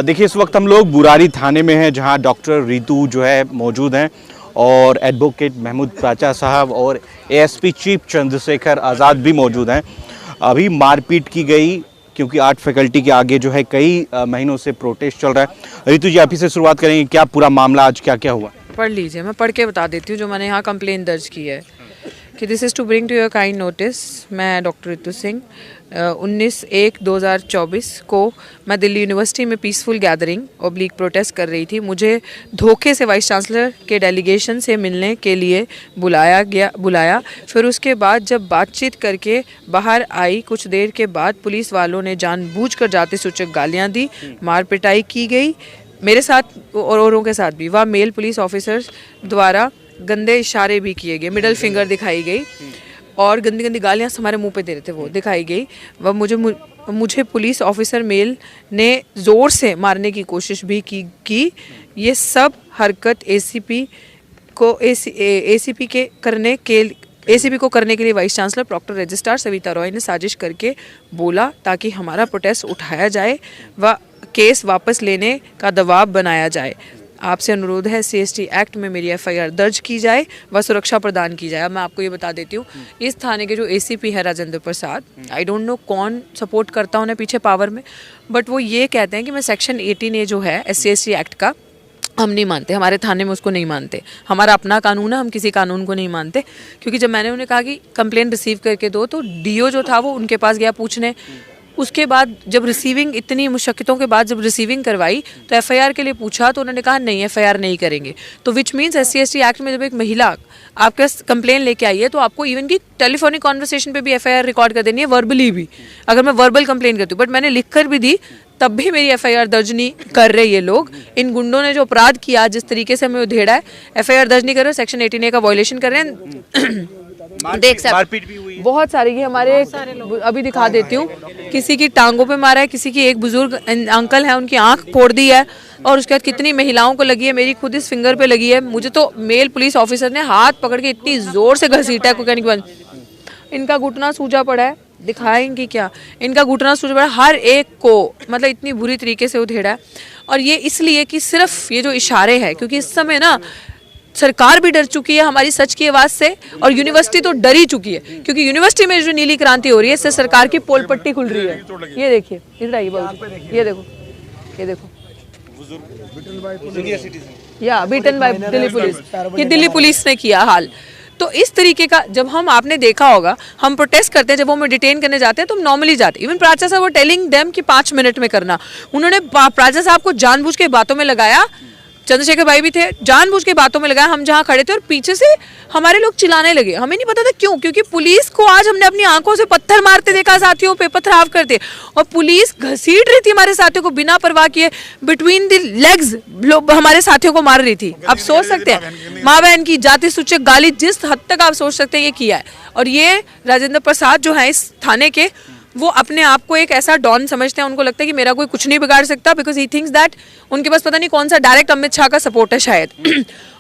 देखिए, इस वक्त हम लोग बुरारी थाने में हैं, जहां डॉक्टर रितु जो है मौजूद हैं और एडवोकेट महमूद प्राचा साहब और एएसपी चीफ चंद्रशेखर आज़ाद भी मौजूद हैं। अभी मारपीट की गई क्योंकि आर्ट फैकल्टी के आगे जो है कई महीनों से प्रोटेस्ट चल रहा है। रितु जी, आप ही से शुरुआत करेंगे, क्या पूरा मामला आज क्या क्या हुआ? पढ़ लीजिए, मैं पढ़ के बता देती हूँ जो मैंने यहाँ कंप्लेन दर्ज की है कि this is to bring to your kind notice. मैं डॉक्टर रितु सिंह 19/1/2024 को मैं दिल्ली यूनिवर्सिटी में पीसफुल गैदरिंग ऑब्लिक प्रोटेस्ट कर रही थी। मुझे धोखे से वाइस चांसलर के डेलीगेशन से मिलने के लिए बुलाया। फिर उसके बाद जब बातचीत करके बाहर आई, कुछ देर के बाद पुलिस वालों ने जानबूझकर जाति सूचक गालियाँ दी, मार पिटाई की गई मेरे साथ और औरों के साथ भी। वह मेल पुलिस ऑफिसर्स द्वारा गंदे इशारे भी किए गए, मिडल फिंगर दिखाई गई और गंदी गंदी गालियाँ हमारे मुंह पे दे रहे थे वो दिखाई गई। वह मुझे पुलिस ऑफिसर मेल ने ज़ोर से मारने की कोशिश भी की। ये सब हरकत एसीपी को करने के लिए vice chancellor proctor registrar Savita Roy ने साजिश करके बोला ताकि हमारा प्रोटेस्ट उठाया जाए व केस वापस लेने का दबाव बनाया जाए। आपसे अनुरोध है CST एक्ट में मेरी FIR दर्ज की जाए व सुरक्षा प्रदान की जाए। मैं आपको ये बता देती हूँ, इस थाने के जो ACP है Rajendra Prasad, I don't know कौन सपोर्ट करता उन्हें पीछे पावर में, बट वो ये कहते हैं कि मैं सेक्शन 18A जो है SC/ST एक्ट का हम नहीं मानते, हमारे थाने में उसको नहीं मानते। हमारा अपना कानून है, हम किसी कानून को नहीं मानते। क्योंकि जब मैंने उन्हें कहा कि कंप्लेंट रिसीव करके दो, तो DO जो था वो उनके पास गया पूछने। उसके बाद जब रिसीविंग, इतनी मुशक्क़तों के बाद जब रिसीविंग करवाई तो FIR के लिए पूछा तो उन्होंने कहा नहीं, FIR नहीं करेंगे। तो विच मीन्स SC/ST एक्ट में जब एक महिला आपके कंप्लेन लेके आई है तो आपको इवन की टेलीफोनिक कॉन्वर्सेशन पे भी FIR रिकॉर्ड कर देनी है, वर्बली भी, अगर मैं वर्बल कंप्लेन करती हूँ। बट मैंने लिख कर भी दी, तब भी मेरी FIR दर्ज नहीं कर रहे ये लोग। इन गुंडों ने जो अपराध किया, जिस तरीके से हमें उधेड़ा है, FIR दर्ज नहीं कर रहे, सेक्शन 18A का वायलेशन कर रहे हैं। देख मारपीट भी हुई है बहुत सारे, ये हमारे अभी दिखा देती हूँ, किसी की टांगों पे मारा है, किसी की एक बुजुर्ग अंकल है उनकी आंख फोड़ दी है, और उसके बाद कितनी महिलाओं को लगी है, मेरी खुद इस फिंगर पे लगी है। मुझे तो मेल पुलिस ऑफिसर ने हाथ पकड़ के इतनी जोर से घसीटा है, कहने के बाद इनका घुटना सूजा पड़ा है, दिखाएंगे क्या, इनका घुटना सूजा पड़ा, हर एक को मतलब इतनी बुरी तरीके से उधेड़ा है। और ये इसलिए कि सिर्फ ये जो इशारे हैं, क्योंकि इस समय ना सरकार भी डर चुकी है हमारी सच की आवाज़ से, और यूनिवर्सिटी तो डर ही चुकी है, क्योंकि यूनिवर्सिटी में जो नीली क्रांति हो रही है इससे सरकार की पोल पट्टी खुल रही है। ये देखिए, इधर आइए बाबू, ये देखो, ये देखो, या बीटन बाय दिल्ली पुलिस, ये दिल्ली पुलिस ने किया हाल। तो इस तरीके का जब आपने देखा होगा, हम प्रोटेस्ट करते हैं, जब वो डिटेन करने जाते हैं तो हम नॉर्मली जाते हैं। इवन प्राचा साहब वो टेलिंग देम कि 5 मिनट में करना, उन्होंने प्राचा साहब को जानबूझ के बातों में लगाया। चंद्रशेखर भाई भी थे, जानबूझ के बातों में लगाया। हम जहाँ खड़े थे और पीछे से हमारे लोग चिल्लाने लगे, हमें नहीं पता था क्यों, क्योंकि पुलिस को आज हमने अपनी आंखों से पत्थर मारते देखा, साथियों पे पथराव करते, और पुलिस घसीट रही थी हमारे साथियों को बिना परवाह किए, बिटवीन द लेग्स लोग हमारे साथियों को मार रही थी। आप सोच सकते हैं माँ बहन की जाति सूचक गाली जिस हद तक आप सोच सकते हैं ये किया है। और ये राजेंद्र प्रसाद जो है इस थाने के, वो अपने आप को एक ऐसा डॉन समझते हैं, उनको लगता है कि मेरा कोई कुछ नहीं बिगाड़ सकता, बिकॉज ही थिंक्स दैट उनके पास पता नहीं कौन सा डायरेक्ट अमित शाह का सपोर्ट है शायद।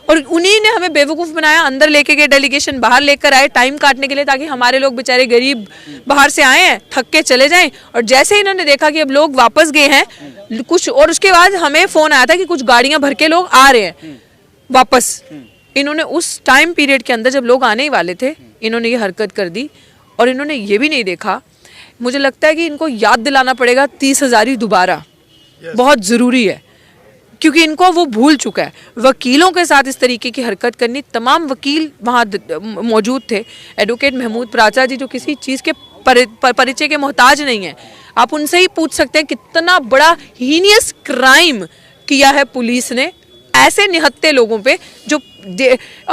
और उन्हीं ने हमें बेवकूफ़ बनाया, अंदर लेके गए डेलीगेशन, बाहर लेकर आए टाइम काटने के लिए, ताकि हमारे लोग बेचारे गरीब बाहर से आए हैं, थक के चले जाएं। और जैसे ही इन्होंने देखा कि अब लोग वापस गए हैं कुछ, और उसके बाद हमें फ़ोन आया था कि कुछ गाड़ियाँ भर के लोग आ रहे हैं वापस। इन्होंने उस टाइम पीरियड के अंदर जब लोग आने ही वाले थे, इन्होंने ये हरकत कर दी। और इन्होंने ये भी नहीं देखा, मुझे लगता है कि इनको याद दिलाना पड़ेगा 30,000 दोबारा, बहुत ज़रूरी है, क्योंकि इनको वो भूल चुका है। वकीलों के साथ इस तरीके की हरकत करनी, तमाम वकील वहाँ मौजूद थे, एडवोकेट महमूद प्राचा जी जो किसी चीज़ के परिचय के मोहताज नहीं है, आप उनसे ही पूछ सकते हैं कितना बड़ा हीनियस क्राइम किया है पुलिस ने ऐसे निहत्थे लोगों पे जो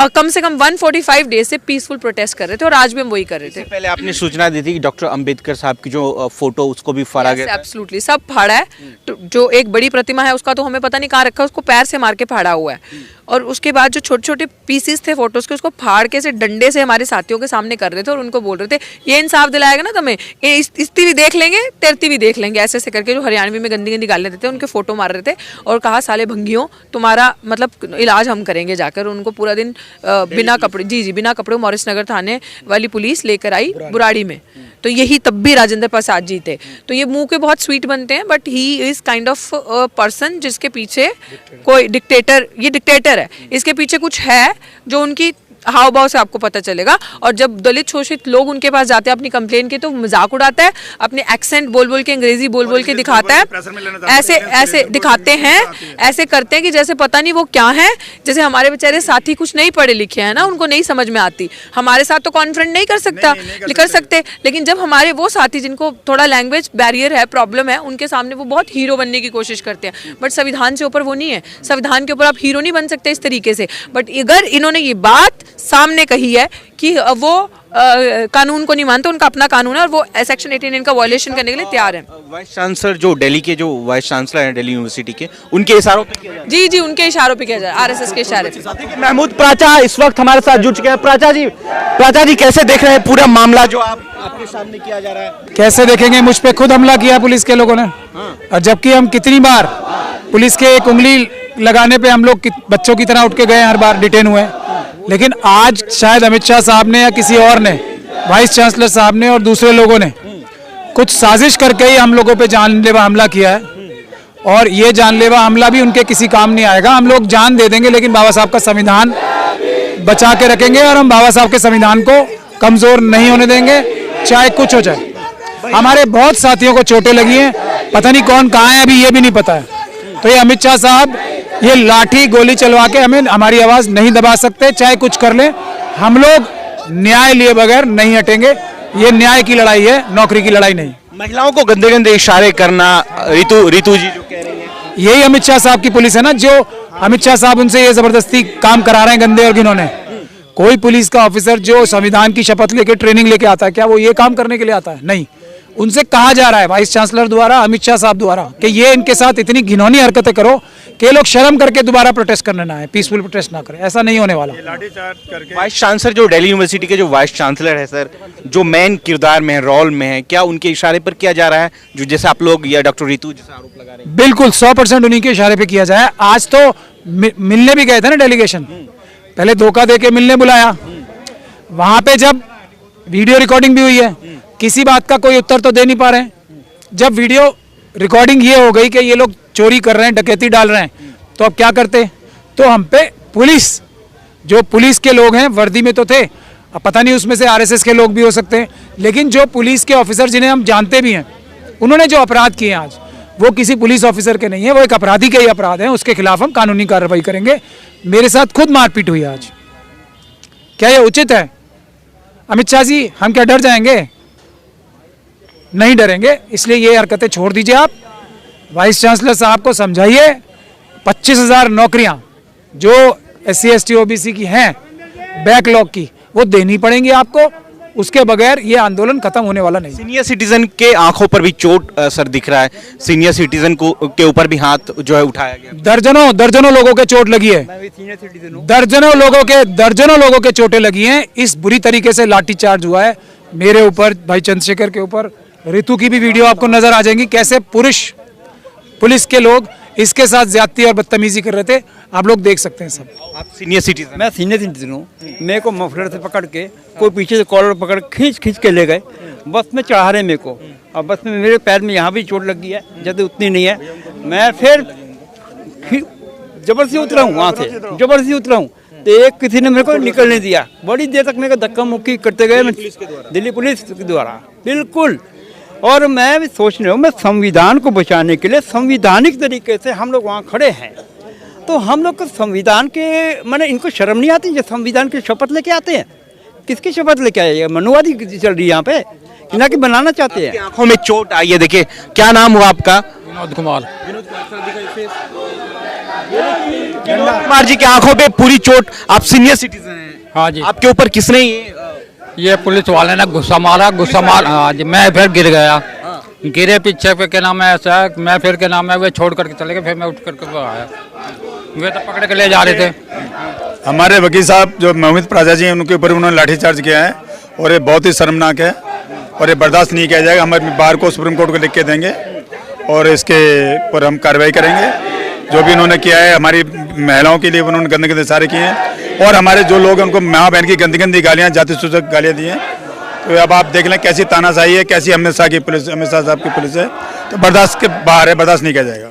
कम से कम 145 डेज से पीसफुल प्रोटेस्ट कर रहे थे, और आज भी हम वही कर रहे थे। पहले आपने सूचना दी थी कि डॉक्टर अंबेडकर साहब की जो फोटो उसको भी फाड़ा गया। एब्सोल्युटली, सब फाड़ा है। तो जो एक बड़ी प्रतिमा है उसका तो हमें पता नहीं कहाँ रखा है, उसको पैर से मार के फाड़ा हुआ है। और उसके बाद जो छोटे छोटे पीसीस थे फोटोज के, उसको फाड़ के से डंडे से हमारे साथियों के सामने कर रहे थे, और उनको बोल रहे थे ये इंसाफ दिलाएगा ना तुम्हें, इस्ती भी देख लेंगे, तेरती भी देख लेंगे, ऐसे ऐसे करके जो हरियाणवी में गंदी गंदी गालियाँ देते थे उनके फोटो मार रहे थे, और कहा साले भंगियों तुम्हारा मतलब इलाज हम करेंगे जाकर। उनको पूरा दिन बिना कपड़े, जी बिना कपड़े मॉरिस नगर थाने वाली पुलिस लेकर आई बुराड़ी में। तो यही तब भी राजेंद्र प्रसाद जी थे। तो ये मुंह के बहुत स्वीट बनते हैं, but he is kind of person जिसके पीछे कोई डिक्टेटर, ये डिक्टेटर है, इसके पीछे कुछ है जो उनकी हाव भाव से आपको पता चलेगा। और जब दलित शोषित लोग उनके पास जाते हैं अपनी कंप्लेन के, तो मजाक उड़ाता है, अपने एक्सेंट बोल बोल के, अंग्रेजी बोल बोल के दिखाता है, ऐसे ऐसे दिखाते हैं, ऐसे करते हैं कि जैसे पता नहीं वो क्या है। जैसे हमारे बेचारे साथी कुछ नहीं पढ़े लिखे हैं ना, उनको नहीं समझ में आती, हमारे साथ तो कॉन्फ्रेंट नहीं कर सकते, लेकिन जब हमारे वो साथी जिनको थोड़ा लैंग्वेज बैरियर है, प्रॉब्लम है, उनके सामने वो बहुत हीरो बनने की कोशिश करते हैं। बट संविधान से ऊपर वो नहीं है, संविधान के ऊपर आप हीरो नहीं बन सकते इस तरीके से। बट अगर इन्होंने ये बात सामने कही है कि वो कानून को नहीं मानते, उनका अपना कानून है और वो सेक्शन 18 का वायलेशन करने के लिए तैयार है। वाइस चांसलर जो दिल्ली के जो वाइस चांसलर हैं दिल्ली यूनिवर्सिटी के, उनके इशारों पे किया जा रहा है। जी उनके इशारों पे किया जाए, आरएसएस के इशारे पे। महमूद प्राचा इस वक्त हमारे साथ जुड़ चुके हैं। प्राचा जी कैसे देख रहे हैं पूरा मामला जो आपके सामने किया जा रहा है? कैसे देखेंगे, मुझ पे खुद हमला किया पुलिस के लोगों ने। और जबकि हम कितनी बार पुलिस के एक उंगली लगाने पे हम लोग बच्चों की तरह उठ के गए, हर बार डिटेन हुए, लेकिन आज शायद अमित शाह साहब ने या किसी और ने, वाइस चांसलर साहब ने और दूसरे लोगों ने कुछ साजिश करके ही हम लोगों पे जानलेवा हमला किया है। और ये जानलेवा हमला भी उनके किसी काम नहीं आएगा। हम लोग जान दे देंगे, लेकिन बाबा साहब का संविधान बचा के रखेंगे और हम बाबा साहब के संविधान को कमजोर नहीं होने देंगे, चाहे कुछ हो जाए। हमारे बहुत साथियों को चोटें लगी हैं, पता नहीं कौन कहाँ है अभी ये भी नहीं पता है। तो ये अमित शाह साहब ये लाठी गोली चलवा के हमें हमारी आवाज नहीं दबा सकते, चाहे कुछ कर ले। हम लोग न्याय लिए बगैर नहीं हटेंगे। ये न्याय की लड़ाई है, नौकरी की लड़ाई नहीं। महिलाओं को गंदे गंदे इशारे करना, रितु जी जो कह रही हैं, यही अमित शाह साहब की पुलिस है ना, जो अमित शाह साहब उनसे ये जबरदस्ती काम करा रहे हैं गंदे और घिनौने। कोई पुलिस का ऑफिसर जो संविधान की शपथ लेके ट्रेनिंग लेके आता है, क्या वो ये काम करने के लिए आता है? नहीं। उनसे कहा जा रहा है वाइस चांसलर द्वारा, अमित शाह साहब द्वारा, कि ये इनके साथ इतनी घिनौनी हरकतें करो कि ये लोग शर्म करके दोबारा प्रोटेस्ट करने ना आए, पीसफुल प्रोटेस्ट ना करें। ऐसा नहीं होने वाला। वाइस चांसलर जो दिल्ली यूनिवर्सिटी के जो वाइस चांसलर है सर, जो मेन किरदार में है, रोल में है, क्या उनके इशारे पर किया जा रहा है जो जैसे आप लोग या डॉक्टर रितु जैसे आरोप लगा रहे हैं? बिल्कुल 100% उन्हीं के इशारे पे किया जाए। आज तो मिलने भी गए थे ना डेलीगेशन, पहले धोखा दे के मिलने बुलाया, वहां पे जब वीडियो रिकॉर्डिंग भी हुई है, किसी बात का कोई उत्तर तो दे नहीं पा रहे हैं। जब वीडियो रिकॉर्डिंग ये हो गई कि ये लोग चोरी कर रहे हैं, डकैती डाल रहे हैं, तो अब क्या करते? तो हम पे पुलिस, जो पुलिस के लोग हैं वर्दी में तो थे, अब पता नहीं उसमें से आरएसएस के लोग भी हो सकते हैं, लेकिन जो पुलिस के ऑफिसर जिन्हें हम जानते भी हैं, उन्होंने जो अपराध किए आज, वो किसी पुलिस ऑफिसर के नहीं है, वो एक अपराधी के ही अपराध हैं। उसके खिलाफ हम कानूनी कार्रवाई करेंगे। मेरे साथ खुद मारपीट हुई आज, क्या ये उचित है? अमित शाह जी, हम क्या डर जाएंगे? नहीं डरेंगे। इसलिए ये हरकतें छोड़ दीजिए। आप वाइस चांसलर साहब को समझाइए, 25,000 नौकरियां जो SC ST OBC की हैं, बैकलॉग की, वो देनी पड़ेंगी आपको। उसके बगैर ये आंदोलन खत्म होने वाला नहीं। सीनियर सिटीजन के आंखों पर भी चोट सर दिख रहा है, सीनियर सिटीजन को के ऊपर भी हाथ जो है उठाया गया। दर्जनों लोगों के चोट लगी है, दर्जनों लोगों के चोटें लगी हैं। इस बुरी तरीके से लाठीचार्ज हुआ है मेरे ऊपर, भाई चंद्रशेखर के ऊपर। रितु की भी वीडियो आपको नजर आ जाएंगी, कैसे पुलिस के लोग इसके साथ ज्यादती और बदतमीजी कर रहे थे, आप लोग देख सकते हैं सब। आप सीनियर सिटीजन? मैं सीनियर सिटीजन हूँ। मेरे को मफलर से पकड़ के कोई पीछे से कॉलर पकड़ खींच के ले गए, बस में चढ़ा रहे मेरे को। और बस में मेरे पैर में यहाँ भी चोट लग गई है, जैसे उतनी नहीं है। मैं फिर जबरदस्ती उतरा हूँ, वहाँ से जबरदस्ती उतरा हूँ, तो एक किसी ने मेरे को निकलने दिया। बड़ी देर तक मेरे को धक्का मुक्की करते गए, दिल्ली पुलिस के द्वारा, बिल्कुल। और मैं भी सोच रहा हूँ, मैं संविधान को बचाने के लिए संविधानिक तरीके से हम लोग वहाँ खड़े हैं, तो हम लोग को संविधान के माने इनको शर्म नहीं आती जो संविधान की शपथ लेके आते हैं? किसकी शपथ लेके आए? मनुवादी चल रही है यहाँ पे, ना कि बनाना चाहते हैं। आंखों में चोट आई है, देखिए। क्या नाम हुआ आपका? विनोद कुमार। कुमार जी के आंखों पे पूरी चोट। आप सीनियर सिटीजन हैं? हाँ जी। आपके ऊपर किसने ये पुलिस वाले ने गुस्सा मारा। हाँ जी, मैं फिर गिर गया, गिरे पीछे पे क्या नाम है ऐसा, मैं फिर क्या नाम है वे छोड़ करके चले गए, फिर मैं उठ करके आया, वे तो पकड़ के ले जा रहे थे। हमारे वकील साहब जो महमूद प्राचा जी हैं, उनके ऊपर उन्होंने लाठीचार्ज किया है और ये बहुत ही शर्मनाक है और ये बर्दाश्त नहीं किया जाएगा। हम बार को सुप्रीम कोर्ट को लिख के देंगे और इसके ऊपर हम कार्रवाई करेंगे। जो भी इन्होंने किया है, हमारी महिलाओं के लिए उन्होंने गंदे गंदे इशारे किए हैं, और हमारे जो लोग हैं उनको माँ बहन की गंदी गंदी गालियाँ, जाति सूचक गालियाँ दी हैं। तो अब आप देख लें कैसी तानाशाही है, कैसी हमेशा की पुलिस, हमेशा साहब की पुलिस है। तो बर्दाश्त के बाहर है, बर्दाश्त नहीं किया जाएगा।